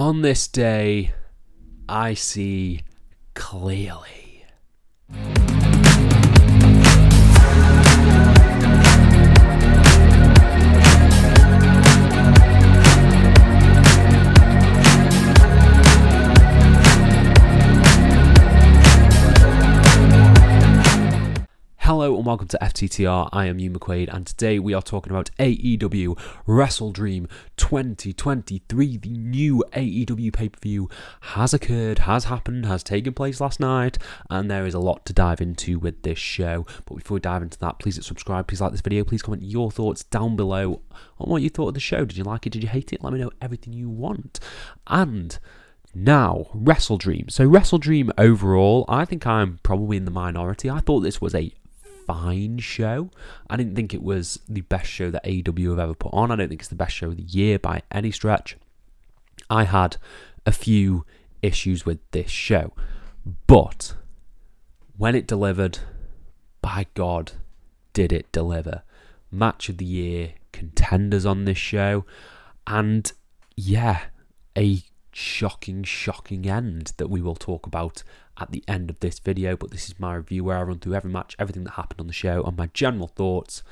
On this day, I see clearly. Hello and welcome to FTTR, I am Hugh McQuaid, and today we are talking about AEW Wrestle Dream 2023. The new AEW pay-per-view has occurred, has happened, has taken place last night, and there is a lot to dive into with this show. But before we dive into that, please hit subscribe, please like this video, please comment your thoughts down below on what you thought of the show. Did you like it? Did you hate it? Let me know everything you want. And now, Wrestle Dream. So Wrestle Dream overall, I think I'm probably in the minority. I thought this was a fine show. I didn't think it was the best show that AEW have ever put on. I don't think it's the best show of the year by any stretch. I had a few issues with this show, but when it delivered, by God, did it deliver. Match of the year contenders on this show, and yeah, a shocking end that we will talk about at the end of this video. But this is my review where I run through every match, everything that happened on the show, and my general thoughts,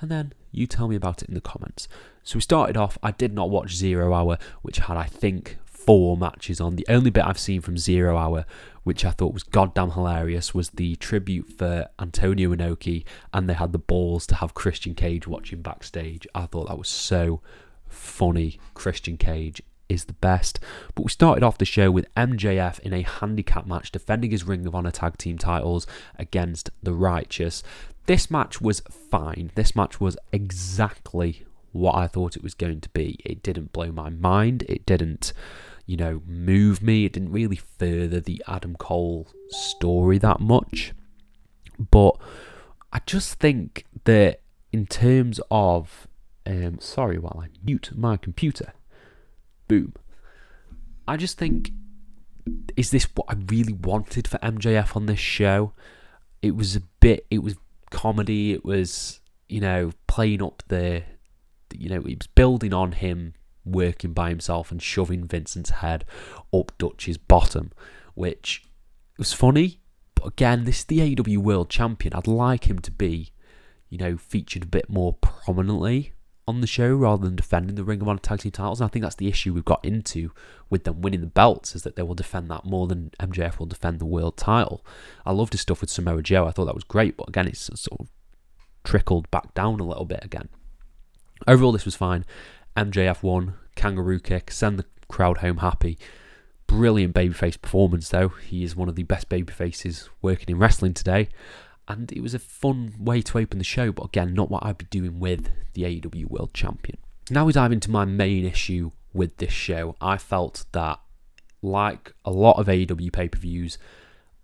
and then you tell me about it in the comments. So we started off, I did not watch 0 Hour, which had, I think, 4 matches on. The only bit I've seen from 0 Hour, which I thought was goddamn hilarious, was the tribute for Antonio Inoki, and they had the balls to have Christian Cage watching backstage. I thought that was so funny. Christian Cage is the best. But we started off the show with MJF in a handicap match defending his Ring of Honor tag team titles against the Righteous. This match was fine. This match was exactly what I thought it was going to be. It didn't blow my mind. It didn't, move me. It didn't really further the Adam Cole story that much. But I just think that in terms of sorry while I mute my computer. Boom. I just think, is this what I really wanted for MJF on this show? It was comedy, it was, playing up it was building on him working by himself and shoving Vincent's head up Dutch's bottom, which was funny. But again, this is the AEW World Champion. I'd like him to be, featured a bit more prominently on the show rather than defending the Ring of Honor tag team titles. And I think that's the issue we've got into with them winning the belts, is that they will defend that more than MJF will defend the world title. I loved his stuff with Samoa Joe. I thought that was great, but again, it's sort of trickled back down a little bit again. Overall, this was fine. MJF won, kangaroo kick, send the crowd home happy. Brilliant babyface performance though. He is one of the best babyfaces working in wrestling today. And it was a fun way to open the show, but again, not what I'd be doing with the AEW World Champion. Now we dive into my main issue with this show. I felt that, like a lot of AEW pay-per-views,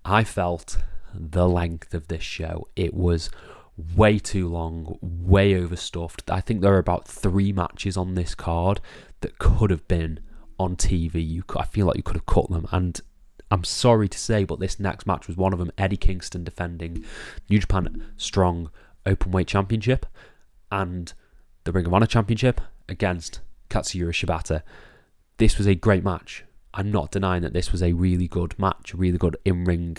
I felt the length of this show. It was way too long, way overstuffed. I think there are about 3 matches on this card that could have been on TV. I feel like you could have cut them, and I'm sorry to say, but this next match was one of them. Eddie Kingston defending New Japan Strong Openweight Championship and the Ring of Honor Championship against Katsuyori Shibata. This was a great match. I'm not denying that this was a really good match, really good in-ring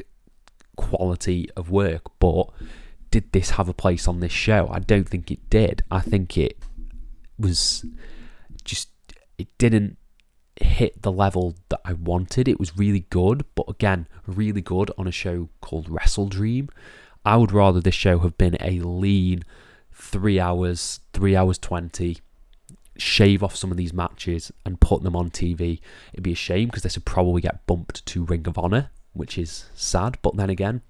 quality of work, but did this have a place on this show? I don't think it did. I think it was just, it didn't hit the level that I wanted. It was really good, but again, really good on a show called Wrestle Dream. I would rather this show have been a lean 3 hours 20, shave off some of these matches and put them on TV. It'd be a shame because this would probably get bumped to Ring of Honor, which is sad. But then again,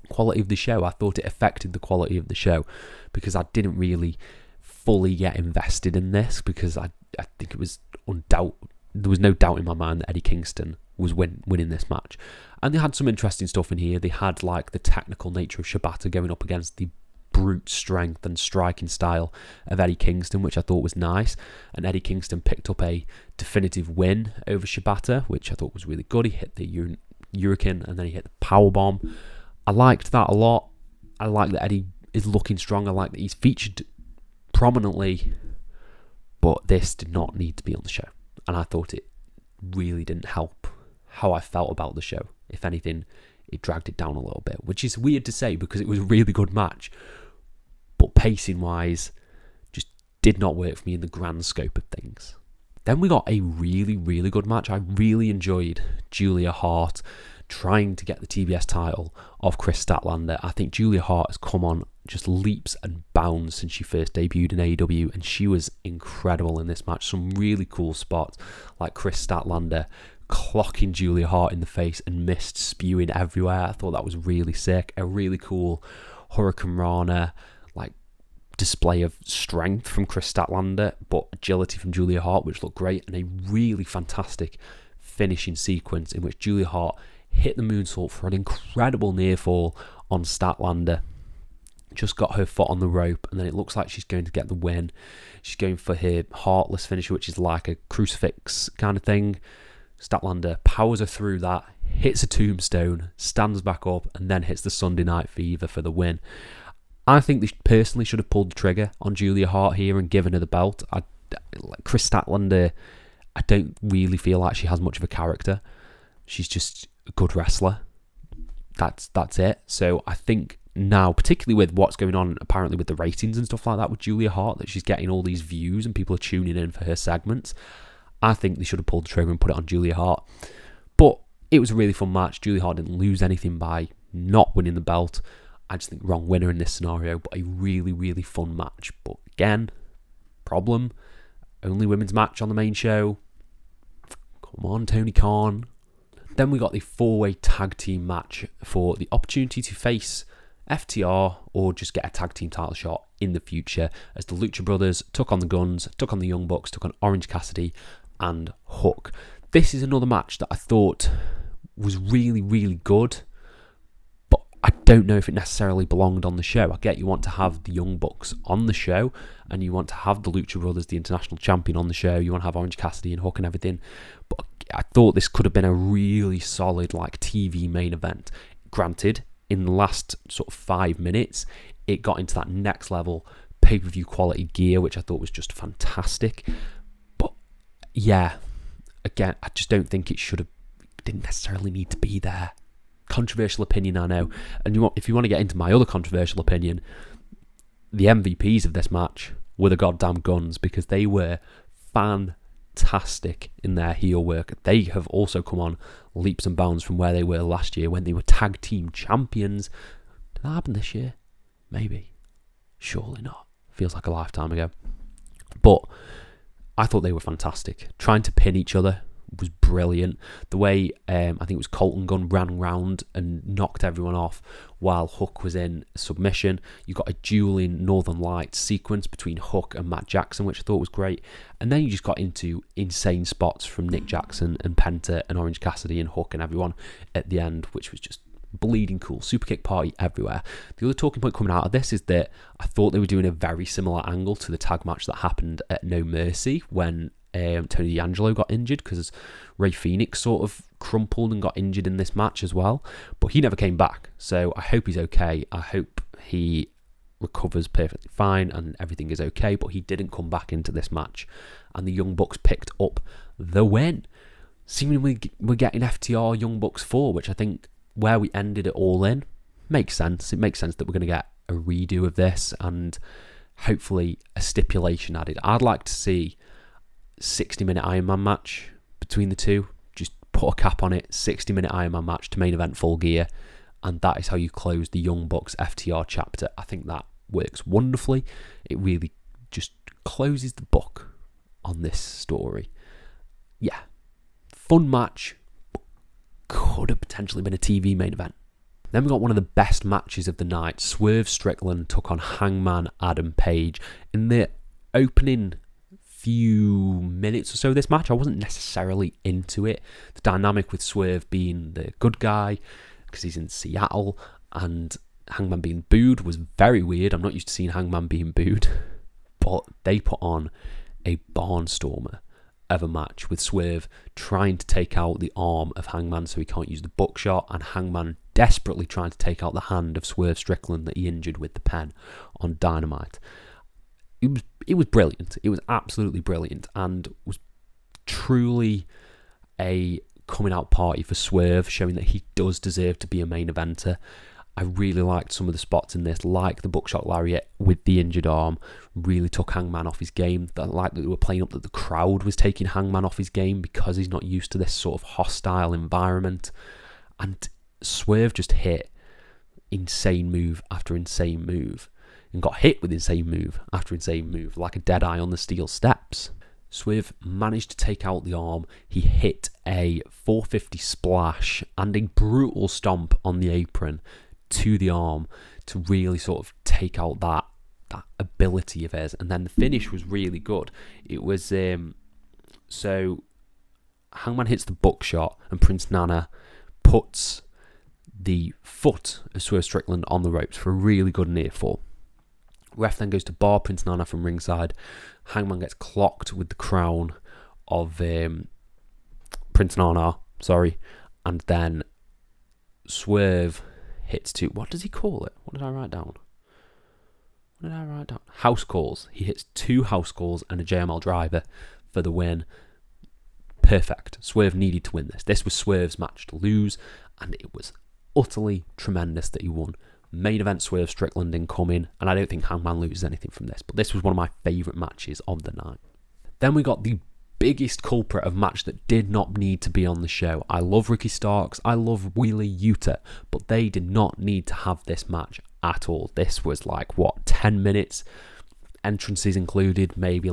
quality of the show, I thought it affected the quality of the show because I didn't really fully get invested in this, because I think it was there was no doubt in my mind that Eddie Kingston was winning this match. And they had some interesting stuff in here. They had like the technical nature of Shibata going up against the brute strength and striking style of Eddie Kingston, which I thought was nice. And Eddie Kingston picked up a definitive win over Shibata, which I thought was really good. He hit the Hurricane and then he hit the Powerbomb. I liked that a lot. I like that Eddie is looking strong. I like that he's featured prominently, but this did not need to be on the show. And I thought it really didn't help how I felt about the show. If anything, it dragged it down a little bit, which is weird to say because it was a really good match. But pacing-wise, just did not work for me in the grand scope of things. Then we got a really, really good match. I really enjoyed Julia Hart trying to get the TBS title of Chris Statlander. I think Julia Hart has come on just leaps and bounds since she first debuted in AEW, and she was incredible in this match. Some really cool spots, like Chris Statlander clocking Julia Hart in the face and mist spewing everywhere. I thought that was really sick. A really cool Hurricane Rana, like, display of strength from Chris Statlander, but agility from Julia Hart, which looked great, and a really fantastic finishing sequence in which Julia Hart hit the moonsault for an incredible near fall on Statlander. Just got her foot on the rope, and then it looks like she's going to get the win. She's going for her Heartless finisher, which is like a crucifix kind of thing. Statlander powers her through that, hits a tombstone, stands back up, and then hits the Sunday Night Fever for the win. I think they personally should have pulled the trigger on Julia Hart here and given her the belt. Chris Statlander, I don't really feel like she has much of a character. She's just a good wrestler. That's it. So I think now, particularly with what's going on apparently with the ratings and stuff like that with Julia Hart, that she's getting all these views and people are tuning in for her segments, I think they should have pulled the trigger and put it on Julia Hart. But it was a really fun match. Julia Hart didn't lose anything by not winning the belt. I just think wrong winner in this scenario, but a really, really fun match. But again, problem, only women's match on the main show. Come on, Tony Khan. Then we got the 4-way tag team match for the opportunity to face FTR or just get a tag team title shot in the future, as the Lucha Brothers took on the Guns, took on the Young Bucks, took on Orange Cassidy and Hook. This is another match that I thought was really, really good, but I don't know if it necessarily belonged on the show. I get you want to have the Young Bucks on the show, and you want to have the Lucha Brothers, the international champion, on the show. You want to have Orange Cassidy and Hook and everything, but I thought this could have been a really solid like TV main event. Granted, in the last sort of 5 minutes, it got into that next level pay-per-view quality gear, which I thought was just fantastic. But yeah, again, I just don't think it didn't necessarily need to be there. Controversial opinion, I know. And if you want to get into my other controversial opinion, the MVPs of this match were the goddamn Guns, because they were fantastic in their heel work. They have also come on leaps and bounds from where they were last year when they were tag team champions. Did that happen this year? Maybe. Surely not. Feels like a lifetime ago. But I thought they were fantastic. Trying to pin each other was brilliant. The way I think it was Colton Gunn ran round and knocked everyone off while Hook was in submission. You got a dueling Northern Lights sequence between Hook and Matt Jackson, which I thought was great. And then you just got into insane spots from Nick Jackson and Penta and Orange Cassidy and Hook and everyone at the end, which was just bleeding cool. Super kick party everywhere. The other talking point coming out of this is that I thought they were doing a very similar angle to the tag match that happened at No Mercy when Tony D'Angelo got injured, because Ray Phoenix sort of crumpled and got injured in this match as well, but he never came back. So I hope he's okay. I hope he recovers perfectly fine and everything is okay, but he didn't come back into this match, and the Young Bucks picked up the win. Seemingly we're getting FTR Young Bucks 4, which I think where we ended it all in makes sense. It makes sense that we're going to get a redo of this and hopefully a stipulation added. I'd like to see 60-minute Iron Man match between the two. Just put a cap on it. 60-minute Iron Man match to main event Full Gear, and that is how you close the Young Bucks FTR chapter. I think that works wonderfully. It really just closes the book on this story. Yeah, fun match, but could have potentially been a TV main event. Then we got one of the best matches of the night. Swerve Strickland took on Hangman Adam Page. In the opening few minutes or so of this match, I wasn't necessarily into it. The dynamic with Swerve being the good guy because he's in Seattle and Hangman being booed was very weird. I'm not used to seeing Hangman being booed, but they put on a barnstormer of a match with Swerve trying to take out the arm of Hangman so he can't use the buckshot, and Hangman desperately trying to take out the hand of Swerve Strickland that he injured with the pen on Dynamite. It was brilliant. It was absolutely brilliant, and was truly a coming out party for Swerve, showing that he does deserve to be a main eventer. I really liked some of the spots in this, like the buckshot lariat with the injured arm, really took Hangman off his game. I like that they were playing up that the crowd was taking Hangman off his game because he's not used to this sort of hostile environment. And Swerve just hit insane move after insane move and got hit with insane move after insane move, like a dead eye on the steel steps. Swerve managed to take out the arm. He hit a 450 splash and a brutal stomp on the apron to the arm to really sort of take out that ability of his. And then the finish was really good. It was so Hangman hits the buckshot and Prince Nana puts the foot of Swerve Strickland on the ropes for a really good near fall. Ref then goes to bar Prince Nana from ringside. Hangman gets clocked with the crown of Prince Nana, and then Swerve hits two. What does he call it? What did I write down? House calls. He hits 2 house calls and a JML driver for the win. Perfect. Swerve needed to win this. This was Swerve's match to lose, and it was utterly tremendous that he won. Main event Swerve Strickland incoming, and I don't think Hangman loses anything from this, but this was one of my favourite matches of the night. Then we got the biggest culprit of match that did not need to be on the show. I love Ricky Starks, I love Wheeler Yuta, but they did not need to have this match at all. This was 10 minutes, entrances included, maybe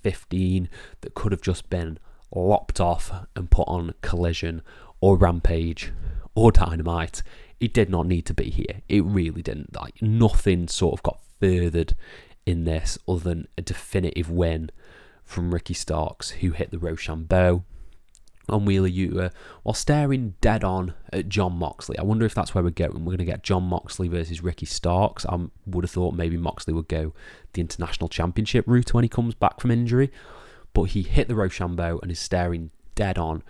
15, that could have just been lopped off and put on Collision or Rampage or Dynamite. It did not need to be here. It really didn't. Nothing sort of got furthered in this other than a definitive win from Ricky Starks, who hit the Rochambeau on Wheeler Yuta while staring dead on at Jon Moxley. I wonder if that's where we're going. We're going to get Jon Moxley versus Ricky Starks. I would have thought maybe Moxley would go the International Championship route when he comes back from injury, but he hit the Rochambeau and is staring dead on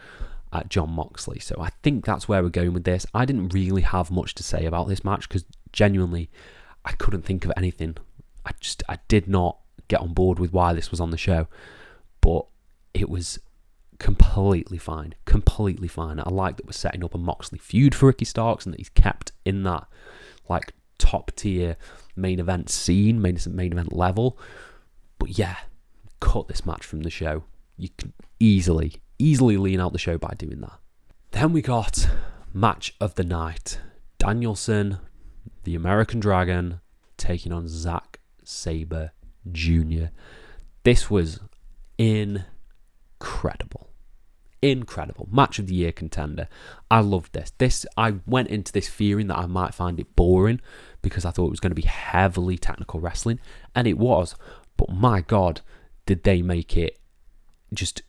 at Jon Moxley. So I think that's where we're going with this. I didn't really have much to say about this match because genuinely I couldn't think of anything. I did not get on board with why this was on the show, but it was completely fine. I like that we're setting up a Moxley feud for Ricky Starks and that he's kept in that top tier main event scene, main event level. But yeah, cut this match from the show. You can easily lean out the show by doing that. Then we got match of the night. Danielson, the American Dragon, taking on Zack Sabre Jr. This was incredible. Match of the year contender. I loved this. I went into this fearing that I might find it boring because I thought it was going to be heavily technical wrestling, and it was. But my God, did they make it just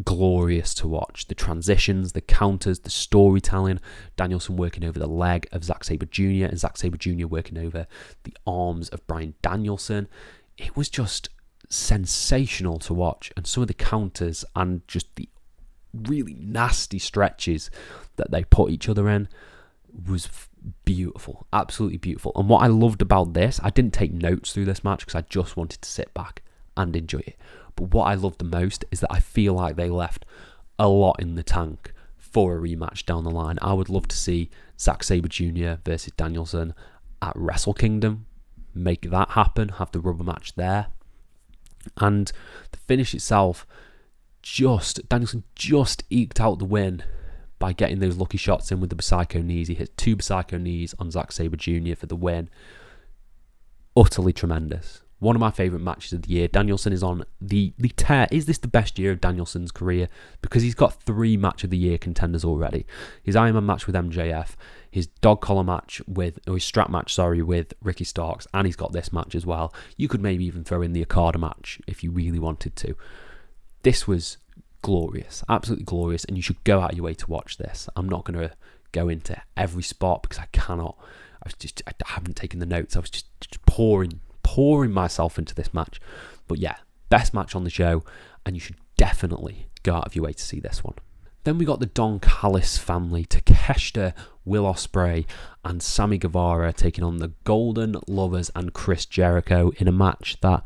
glorious to watch. The transitions, the counters, the storytelling, Danielson working over the leg of Zack Sabre Jr. and Zack Sabre Jr. working over the arms of Bryan Danielson. It was just sensational to watch, and some of the counters and just the really nasty stretches that they put each other in was beautiful, absolutely beautiful. And what I loved about this, I didn't take notes through this match because I just wanted to sit back and enjoy it. But what I loved the most is that I feel like they left a lot in the tank for a rematch down the line. I would love to see Zack Sabre Jr. versus Danielson at Wrestle Kingdom. Make that happen, have the rubber match there. And the finish itself, Danielson just eked out the win by getting those lucky shots in with the Psycho knees. He hit 2 Psycho knees on Zack Sabre Jr. for the win. Utterly tremendous. One of my favourite matches of the year. Danielson is on the tear. Is this the best year of Danielson's career? Because he's got 3 match of the year contenders already. His Iron Man match with MJF, his dog collar match his strap match, with Ricky Starks, and he's got this match as well. You could maybe even throw in the Okada match if you really wanted to. This was glorious, absolutely glorious, and you should go out of your way to watch this. I'm not going to go into every spot because I cannot. I haven't taken the notes. I was just pouring myself into this match. But yeah, best match on the show, and you should definitely go out of your way to see this one. Then we got the Don Callis family, Takeshita, Will Ospreay and Sammy Guevara taking on the Golden Lovers and Chris Jericho in a match that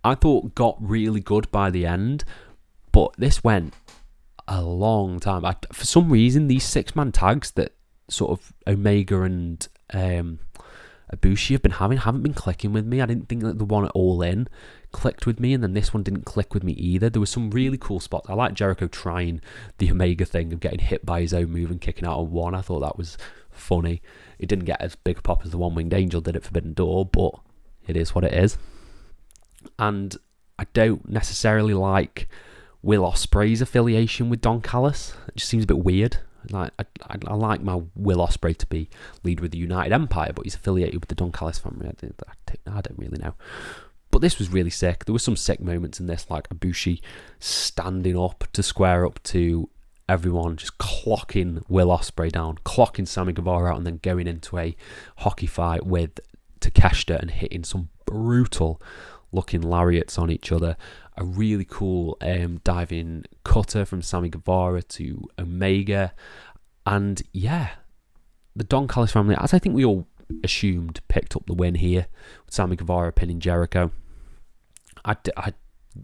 I thought got really good by the end, but this went a long time. For some reason, these 6-man tags that sort of Omega and Ibushi have been having haven't been clicking with me. I didn't think that the one at All In clicked with me, and then this one didn't click with me either. There were some really cool spots. I like Jericho trying the Omega thing of getting hit by his own move and kicking out on one. I thought that was funny. It didn't get as big a pop as the One-Winged Angel did at Forbidden Door, but it is what it is. And I don't necessarily like Will Ospreay's affiliation with Don Callis. It just seems a bit weird. Like I like my Will Ospreay to be leader of the United Empire, but he's affiliated with the Don Callis family. I don't really know. But this was really sick. There were some sick moments in this, like Ibushi standing up to square up to everyone, just clocking Will Ospreay down, clocking Sammy Guevara out, and then going into a hockey fight with Takeshita and hitting some brutal looking lariats on each other. A really cool diving cutter from Sammy Guevara to Omega. And yeah, the Don Callis family, as I think we all assumed, picked up the win here with Sammy Guevara pinning Jericho. I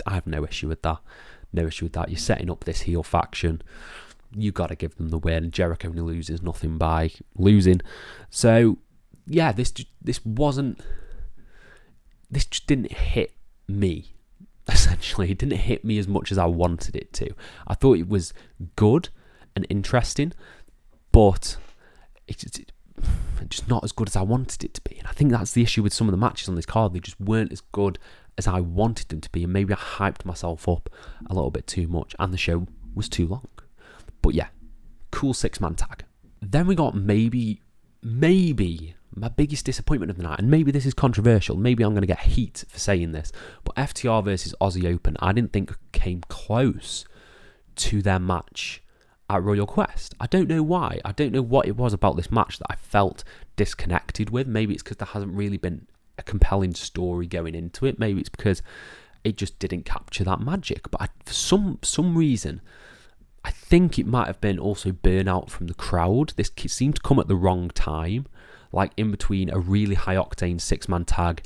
have no issue with that. No issue with that. You're setting up this heel faction. You got to give them the win. Jericho only loses nothing by losing. So yeah, this just didn't hit me. Essentially, it didn't hit me as much as I wanted it to. I thought it was good and interesting, but it's just not as good as I wanted it to be. And I think that's the issue with some of the matches on this card. They just weren't as good as I wanted them to be, and maybe I hyped myself up a little bit too much, and the show was too long. But yeah, cool 6-man tag. Then we got maybe my biggest disappointment of the night, and maybe this is controversial, maybe I'm going to get heat for saying this, but FTR versus Aussie Open, I didn't think came close to their match at Royal Quest. I don't know why. I don't know what it was about this match that I felt disconnected with. Maybe it's because there hasn't really been a compelling story going into it. Maybe it's because it just didn't capture that magic. But for some reason, I think it might have been also burnout from the crowd. This seemed to come at the wrong time, like in between a really high-octane 6-man tag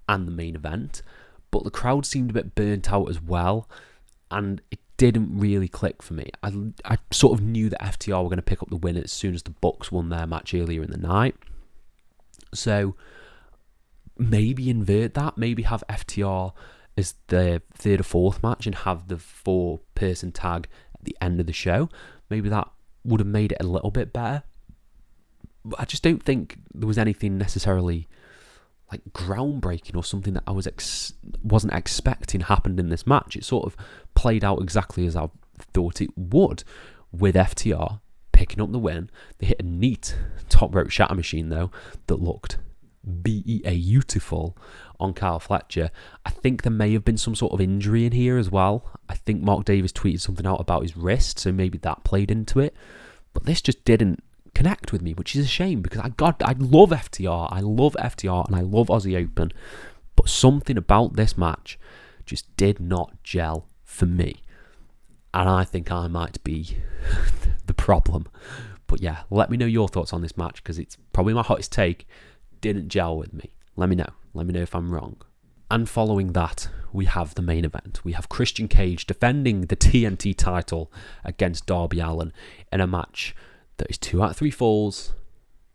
and the main event. But the crowd seemed a bit burnt out as well, and it didn't really click for me. I sort of knew that FTR were going to pick up the win as soon as the Bucks won their match earlier in the night. So maybe invert that. Maybe have FTR as the third or fourth match and have the 4-person tag at the end of the show. Maybe that would have made it a little bit better. But I just don't think there was anything necessarily like groundbreaking or something that I wasn't expecting happened in this match. It sort of played out exactly as I thought it would, with FTR picking up the win. They hit a neat top rope shatter machine though that looked beautiful on Kyle Fletcher. I think there may have been some sort of injury in here as well. I think Mark Davis tweeted something out about his wrist, so maybe that played into it. But this just didn't connect with me, which is a shame, because I love FTR. I love FTR and I love Aussie Open, but something about this match just did not gel for me, and I think I might be the problem. But yeah, let me know your thoughts on this match, because it's probably my hottest take. Didn't gel with me. Let me know if I'm wrong. And following that, we have the main event. We have Christian Cage defending the TNT title against Darby Allin in a match that is 2 out of 3 falls,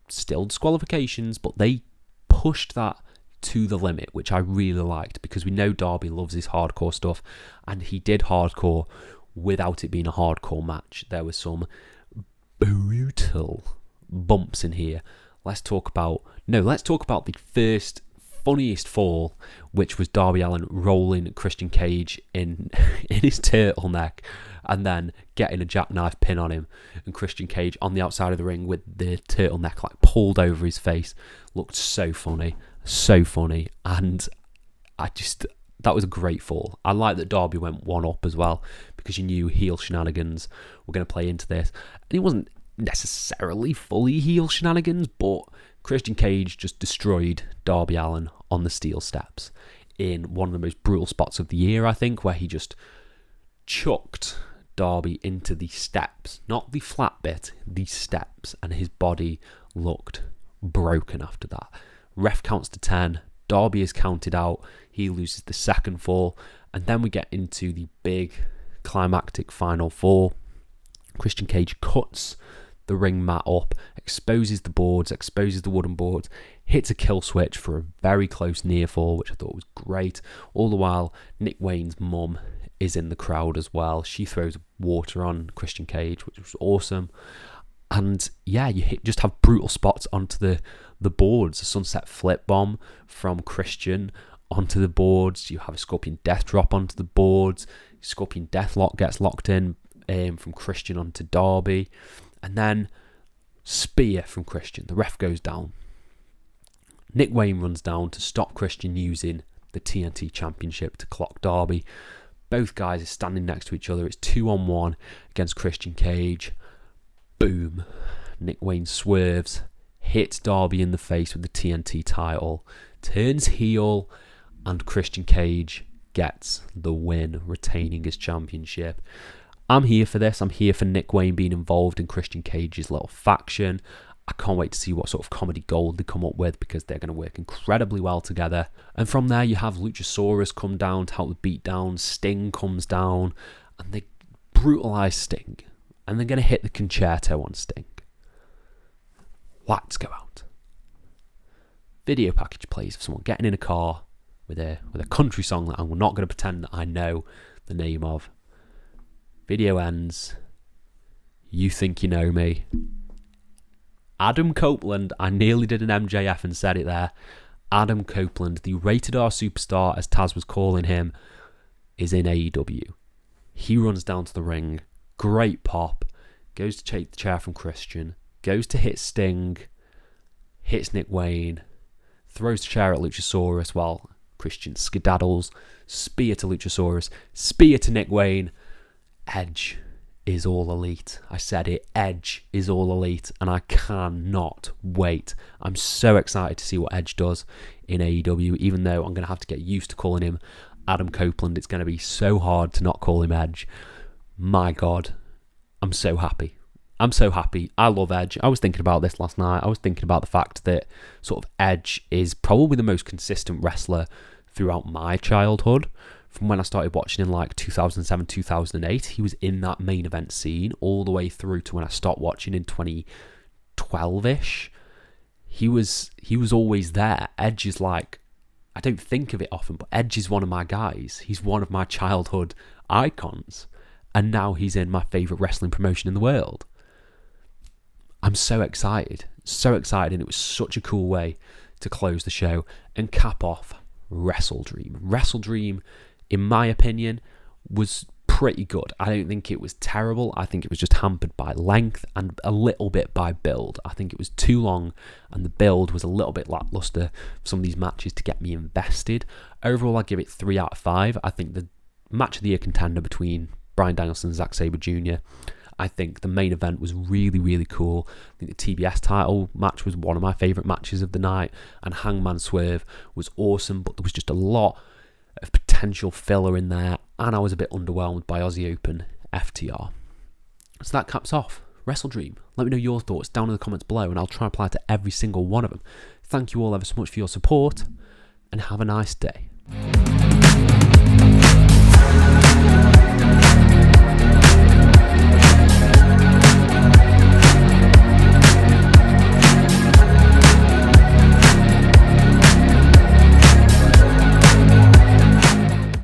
still disqualifications, but they pushed that to the limit, which I really liked, because we know Darby loves his hardcore stuff, and he did hardcore without it being a hardcore match. There were some brutal bumps in here. Let's talk about the first funniest fall, which was Darby Allin rolling Christian Cage in his turtleneck and then getting a jackknife pin on him, and Christian Cage on the outside of the ring with the turtleneck like pulled over his face. Looked so funny, and that was a great fall. I like that Darby went one up as well, because you knew heel shenanigans were going to play into this, and it wasn't necessarily fully heel shenanigans, but Christian Cage just destroyed Darby Allin on the steel steps in one of the most brutal spots of the year, I think, where he just chucked Darby into the steps, not the flat bit, the steps, and his body looked broken after that. Ref counts to 10, Darby is counted out, he loses the 2nd fall, and then we get into the big climactic final 4. Christian Cage cuts the ring mat up, exposes the boards, exposes the wooden boards, hits a kill switch for a very close near fall, which I thought was great. All the while, Nick Wayne's mum is in the crowd as well. She throws water on Christian Cage, which was awesome. And yeah, just have brutal spots onto the boards. A sunset flip bomb from Christian onto the boards. You have a Scorpion Death Drop onto the boards. Scorpion Deathlock gets locked in from Christian onto Darby. And then spear from Christian. The ref goes down. Nick Wayne runs down to stop Christian using the TNT Championship to clock Darby. Both guys are standing next to each other. It's 2-on-1 against Christian Cage. Boom. Nick Wayne swerves, hits Darby in the face with the TNT title, turns heel, and Christian Cage gets the win, retaining his championship. I'm here for this. I'm here for Nick Wayne being involved in Christian Cage's little faction. I can't wait to see what sort of comedy gold they come up with, because they're going to work incredibly well together. And from there, you have Luchasaurus come down to help with beatdown. Sting comes down, and they brutalise Sting. And they're going to hit the concerto on Sting. Lights go out. Video package plays of someone getting in a car with a country song that I'm not going to pretend that I know the name of. Video ends. You think you know me. Adam Copeland, I nearly did an MJF and said it there. Adam Copeland, the Rated R superstar, as Taz was calling him, is in AEW. He runs down to the ring. Great pop. Goes to take the chair from Christian. Goes to hit Sting. Hits Nick Wayne. Throws the chair at Luchasaurus while Christian skedaddles. Spear to Luchasaurus. Spear to Nick Wayne. Edge is all elite. I said it. Edge is all elite. And I cannot wait. I'm so excited to see what Edge does in AEW. Even though I'm going to have to get used to calling him Adam Copeland. It's going to be so hard to not call him Edge. My God, I'm so happy. I'm so happy. I love Edge. I was thinking about this last night. I was thinking about the fact that sort of Edge is probably the most consistent wrestler throughout my childhood. From when I started watching in like 2007, 2008, he was in that main event scene all the way through to when I stopped watching in 2012-ish. He was always there. Edge is like, I don't think of it often, but Edge is one of my guys. He's one of my childhood icons. And now he's in my favourite wrestling promotion in the world. I'm so excited. So excited. And it was such a cool way to close the show and cap off Wrestle Dream. Wrestle Dream, in my opinion, was pretty good. I don't think it was terrible. I think it was just hampered by length and a little bit by build. I think it was too long and the build was a little bit lackluster for some of these matches to get me invested. Overall, I give it 3 out of 5. I think the match of the year contender between Bryan Danielson and Zack Sabre Jr. I think the main event was really, really cool. I think the TBS title match was one of my favourite matches of the night, and Hangman Swerve was awesome, but there was just a lot of potential filler in there, and I was a bit underwhelmed by Aussie Open FTR. So that caps off Wrestle Dream. Let me know your thoughts down in the comments below, and I'll try and apply to every single one of them. Thank you all ever so much for your support, and have a nice day.